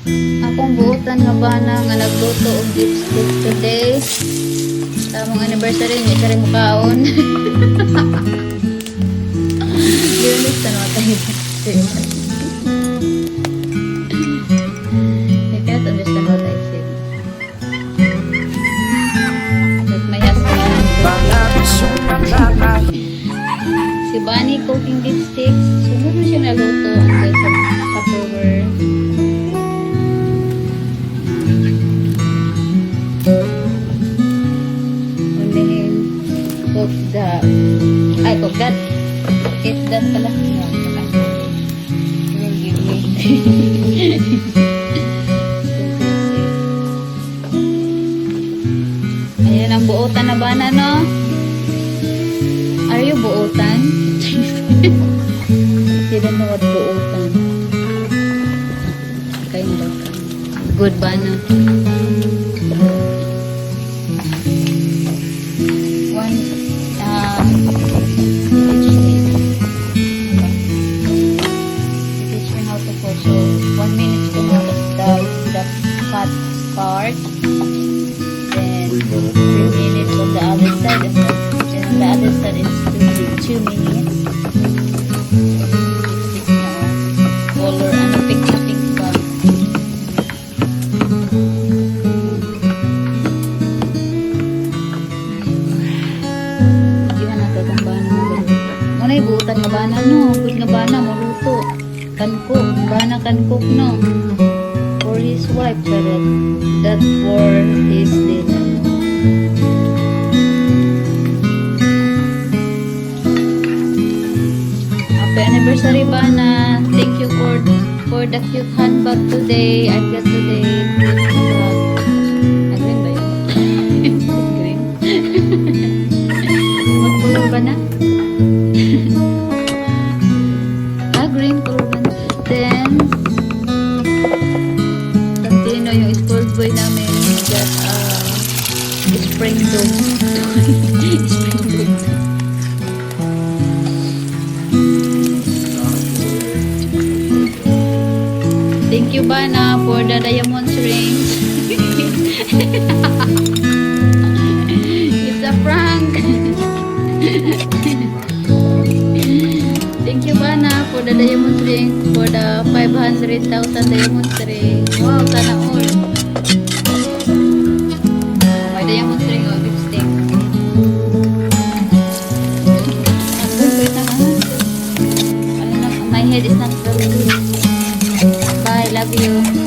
Akong buutan nga bana nga nagluto og lipstick today. Tamong anniversary ni sa rin kaon. Gilis na naman tayo. I can't understand what I said. But my husband, si Bunny cooking lipstick. Sunod na siya naluto hanggang sa Tupperware. Cook that. Eat that pala. Will give me. Ayan ang buutan na bana, no? Are you buutan? You don't know what buutan. Kind of. Good bana. Part, then 3 minutes on the other side, and the other side is 2 minutes. Color and pink pa. Iwan nato itong bana. Muna ibuutan nga bana, no? Good nga bana, maluto. Kankok, bana kankok, no? For his wife, that for his dinner. Happy anniversary, Bana. Thank you for the cute handbag today. I got today. Green ba yun? Green. What color ba na? Green color ba na? Then yung spoiled boy namin got spring dog. Spring dog. Thank you, Bana, for the diamond rings. It's a prank. Thank you, Bana, for the diamond ring, for the 500,000 diamond ring. Wow, sana all. May diamond ring o lipstick. Wait na ha. My head is not good. Bye, love you.